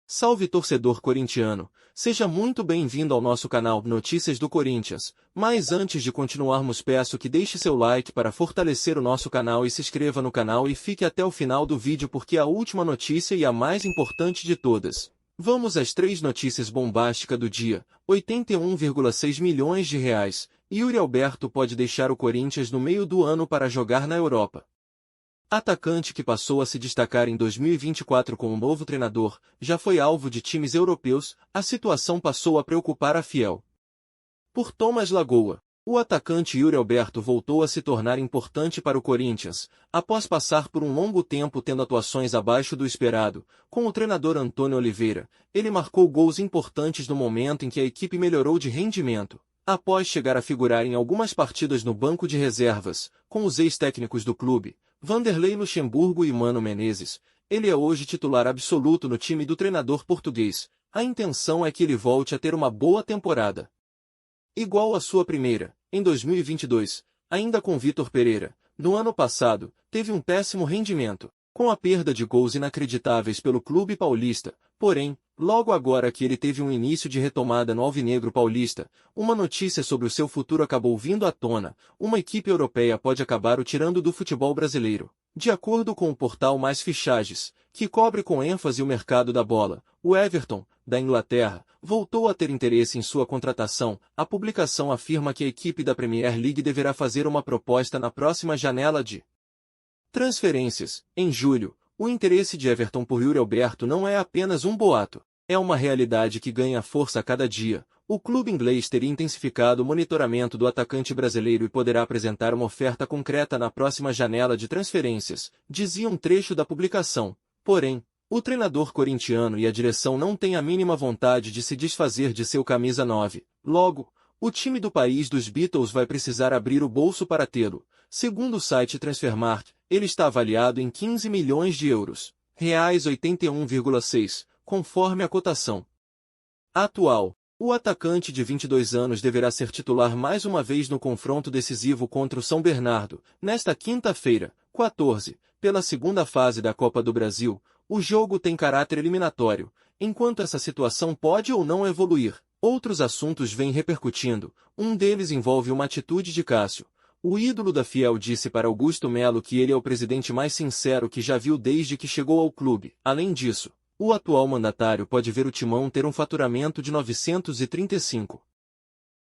Salve torcedor corintiano, seja muito bem-vindo ao nosso canal Notícias do Corinthians, mas antes de continuarmos peço que deixe seu like para fortalecer o nosso canal e se inscreva no canal e fique até o final do vídeo porque é a última notícia e a mais importante de todas. Vamos às 3 notícias bombásticas do dia. 81,6 milhões de reais, Yuri Alberto pode deixar o Corinthians no meio do ano para jogar na Europa. Atacante que passou a se destacar em 2024 com um novo treinador, já foi alvo de times europeus, a situação passou a preocupar a Fiel. Por Thomas Lagoa, o atacante Yuri Alberto voltou a se tornar importante para o Corinthians, após passar por um longo tempo tendo atuações abaixo do esperado. Com o treinador Antônio Oliveira, ele marcou gols importantes no momento em que a equipe melhorou de rendimento. Após chegar a figurar em algumas partidas no banco de reservas, com os ex-técnicos do clube, Vanderlei Luxemburgo e Mano Menezes, ele é hoje titular absoluto no time do treinador português. A intenção é que ele volte a ter uma boa temporada, igual à sua primeira, em 2022, ainda com Vitor Pereira. No ano passado, teve um péssimo rendimento, com a perda de gols inacreditáveis pelo clube paulista. Porém, logo agora que ele teve um início de retomada no Alvinegro Paulista, uma notícia sobre o seu futuro acabou vindo à tona. Uma equipe europeia pode acabar o tirando do futebol brasileiro. De acordo com o portal Mais Fichagens, que cobre com ênfase o mercado da bola, o Everton, da Inglaterra, voltou a ter interesse em sua contratação. A publicação afirma que a equipe da Premier League deverá fazer uma proposta na próxima janela de transferências. Em julho, o interesse de Everton por Yuri Alberto não é apenas um boato, é uma realidade que ganha força a cada dia. O clube inglês teria intensificado o monitoramento do atacante brasileiro e poderá apresentar uma oferta concreta na próxima janela de transferências, dizia um trecho da publicação. Porém, o treinador corintiano e a direção não têm a mínima vontade de se desfazer de seu camisa 9. Logo, o time do país dos Beatles vai precisar abrir o bolso para tê-lo. Segundo o site Transfermarkt, ele está avaliado em 15 milhões de euros, reais 81,6, conforme a cotação atual. O atacante de 22 anos deverá ser titular mais uma vez no confronto decisivo contra o São Bernardo, nesta quinta-feira, 14, pela segunda fase da Copa do Brasil. O jogo tem caráter eliminatório, enquanto essa situação pode ou não evoluir. Outros assuntos vêm repercutindo, um deles envolve uma atitude de Cássio. O ídolo da Fiel disse para Augusto Melo que ele é o presidente mais sincero que já viu desde que chegou ao clube. Além disso, o atual mandatário pode ver o Timão ter um faturamento de 935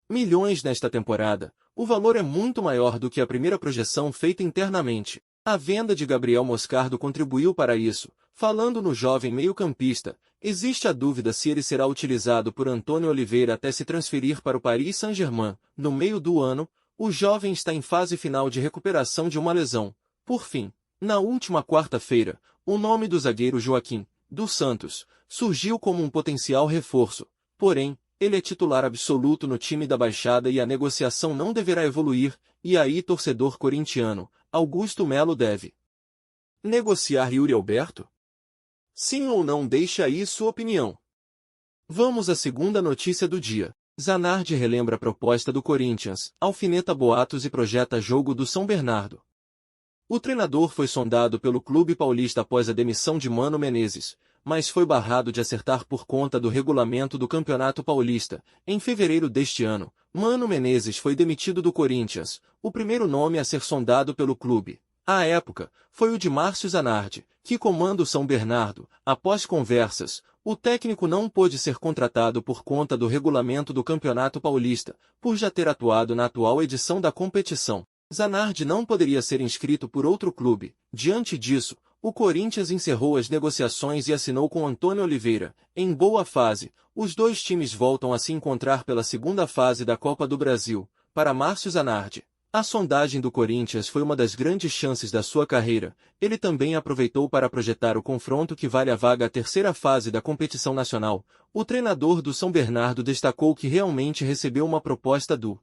milhões nesta temporada. O valor é muito maior do que a primeira projeção feita internamente. A venda de Gabriel Moscardo contribuiu para isso. Falando no jovem meio-campista, existe a dúvida se ele será utilizado por Antônio Oliveira até se transferir para o Paris Saint-Germain. No meio do ano, o jovem está em fase final de recuperação de uma lesão. Por fim, na última quarta-feira, o nome do zagueiro Joaquim dos Santos surgiu como um potencial reforço. Porém, ele é titular absoluto no time da Baixada e a negociação não deverá evoluir. E aí, torcedor corintiano, Augusto Melo deve negociar Yuri Alberto? Sim ou não? Deixe aí sua opinião. Vamos à segunda notícia do dia. Zanardi relembra a proposta do Corinthians, alfineta boatos e projeta jogo do São Bernardo. O treinador foi sondado pelo clube paulista após a demissão de Mano Menezes, mas foi barrado de acertar por conta do regulamento do Campeonato Paulista. Em fevereiro deste ano, Mano Menezes foi demitido do Corinthians, o primeiro nome a ser sondado pelo clube. À época, foi o de Márcio Zanardi, que comanda o São Bernardo. Após conversas, o técnico não pôde ser contratado por conta do regulamento do Campeonato Paulista, por já ter atuado na atual edição da competição. Zanardi não poderia ser inscrito por outro clube. Diante disso, o Corinthians encerrou as negociações e assinou com Antônio Oliveira. Em boa fase, os dois times voltam a se encontrar pela segunda fase da Copa do Brasil. Para Márcio Zanardi, a sondagem do Corinthians foi uma das grandes chances da sua carreira. Ele também aproveitou para projetar o confronto que vale a vaga à terceira fase da competição nacional. O treinador do São Bernardo destacou que realmente recebeu uma proposta do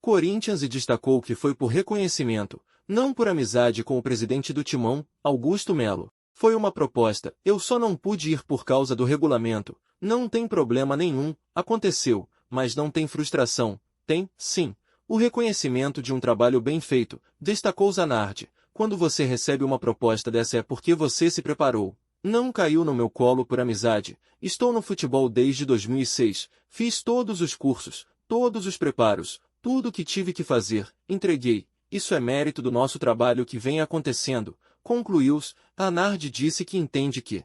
Corinthians e destacou que foi por reconhecimento, não por amizade com o presidente do Timão, Augusto Melo. Foi uma proposta, eu só não pude ir por causa do regulamento. Não tem problema nenhum, aconteceu, mas não tem frustração. Tem, sim, o reconhecimento de um trabalho bem feito, destacou Zanardi. Quando você recebe uma proposta dessa é porque você se preparou. Não caiu no meu colo por amizade. Estou no futebol desde 2006. Fiz todos os cursos, todos os preparos, tudo o que tive que fazer, entreguei. Isso é mérito do nosso trabalho que vem acontecendo. Concluiu-se. Anardi disse que entende que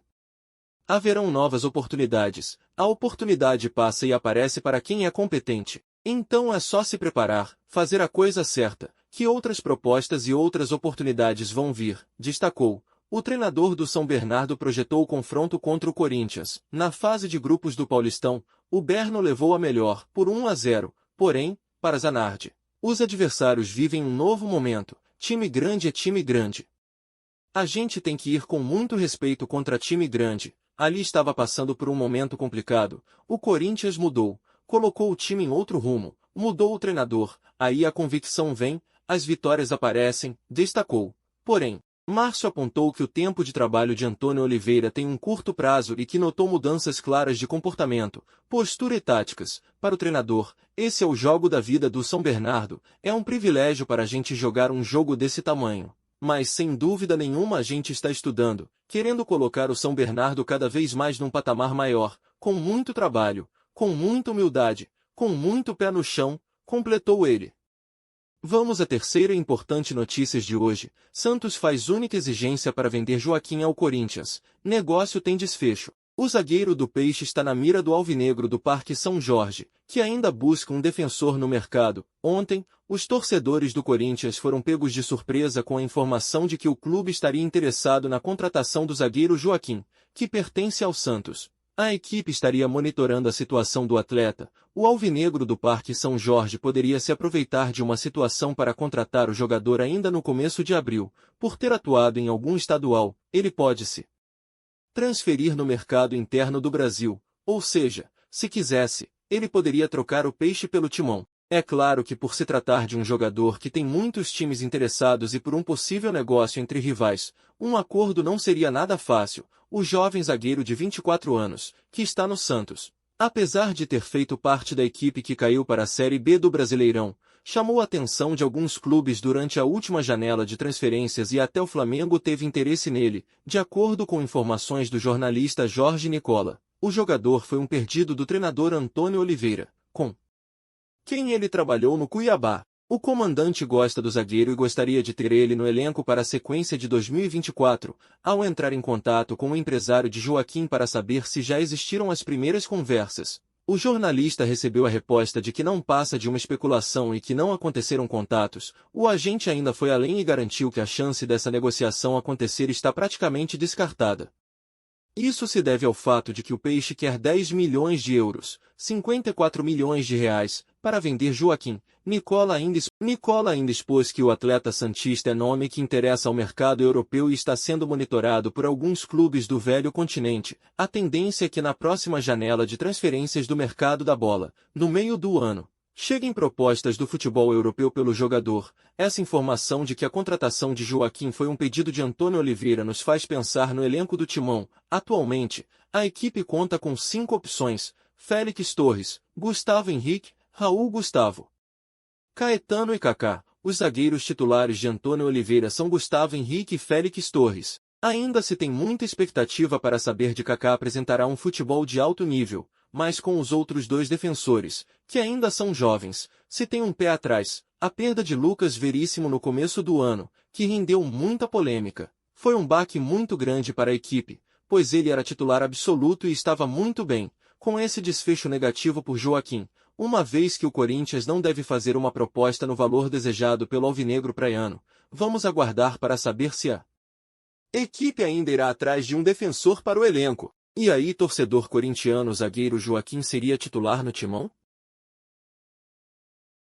haverão novas oportunidades. A oportunidade passa e aparece para quem é competente. Então é só se preparar, fazer a coisa certa, que outras propostas e outras oportunidades vão vir, destacou. O treinador do São Bernardo projetou o confronto contra o Corinthians. Na fase de grupos do Paulistão, o Berno levou a melhor, por 1-0. Porém, para Zanardi, os adversários vivem um novo momento. Time grande é time grande. A gente tem que ir com muito respeito contra time grande. Ali estava passando por um momento complicado. O Corinthians mudou, colocou o time em outro rumo, mudou o treinador. Aí a convicção vem, as vitórias aparecem, destacou. Porém, Márcio apontou que o tempo de trabalho de Antônio Oliveira tem um curto prazo e que notou mudanças claras de comportamento, postura e táticas. Para o treinador, esse é o jogo da vida do São Bernardo. É um privilégio para a gente jogar um jogo desse tamanho. Mas sem dúvida nenhuma a gente está estudando, querendo colocar o São Bernardo cada vez mais num patamar maior, com muito trabalho, com muita humildade, com muito pé no chão, completou ele. Vamos à terceira e importante notícia de hoje. Santos faz única exigência para vender Joaquim ao Corinthians. Negócio tem desfecho. O zagueiro do Peixe está na mira do Alvinegro do Parque São Jorge, que ainda busca um defensor no mercado. Ontem, os torcedores do Corinthians foram pegos de surpresa com a informação de que o clube estaria interessado na contratação do zagueiro Joaquim, que pertence ao Santos. A equipe estaria monitorando a situação do atleta. O Alvinegro do Parque São Jorge poderia se aproveitar de uma situação para contratar o jogador ainda no começo de abril. Por ter atuado em algum estadual, ele pode se transferir no mercado interno do Brasil, ou seja, se quisesse, ele poderia trocar o Peixe pelo Timão. É claro que por se tratar de um jogador que tem muitos times interessados e por um possível negócio entre rivais, um acordo não seria nada fácil. O jovem zagueiro de 24 anos, que está no Santos, apesar de ter feito parte da equipe que caiu para a Série B do Brasileirão, chamou a atenção de alguns clubes durante a última janela de transferências e até o Flamengo teve interesse nele. De acordo com informações do jornalista Jorge Nicola, o jogador foi um perdido do treinador Antônio Oliveira, com quem ele trabalhou no Cuiabá. O comandante gosta do zagueiro e gostaria de ter ele no elenco para a sequência de 2024, ao entrar em contato com o empresário de Joaquim para saber se já existiram as primeiras conversas. O jornalista recebeu a resposta de que não passa de uma especulação e que não aconteceram contatos. O agente ainda foi além e garantiu que a chance dessa negociação acontecer está praticamente descartada. Isso se deve ao fato de que o Peixe quer 10 milhões de euros, 54 milhões de reais, para vender Joaquim. Nicola ainda expôs que o atleta santista é nome que interessa ao mercado europeu e está sendo monitorado por alguns clubes do velho continente. A tendência é que na próxima janela de transferências do mercado da bola, no meio do ano, cheguem propostas do futebol europeu pelo jogador. Essa informação de que a contratação de Joaquim foi um pedido de Antônio Oliveira nos faz pensar no elenco do Timão. Atualmente, a equipe conta com 5 opções: Félix Torres, Gustavo Henrique, Raul Gustavo, Caetano e Kaká. Os zagueiros titulares de Antônio Oliveira são Gustavo Henrique e Félix Torres. Ainda se tem muita expectativa para saber de Kaká apresentará um futebol de alto nível, mas com os outros dois defensores, que ainda são jovens, se tem um pé atrás. A perda de Lucas Veríssimo no começo do ano, que rendeu muita polêmica, foi um baque muito grande para a equipe, pois ele era titular absoluto e estava muito bem. Com esse desfecho negativo por Joaquim, uma vez que o Corinthians não deve fazer uma proposta no valor desejado pelo alvinegro praiano, vamos aguardar para saber se a equipe ainda irá atrás de um defensor para o elenco. E aí, torcedor corintiano, o zagueiro Joaquim seria titular no Timão?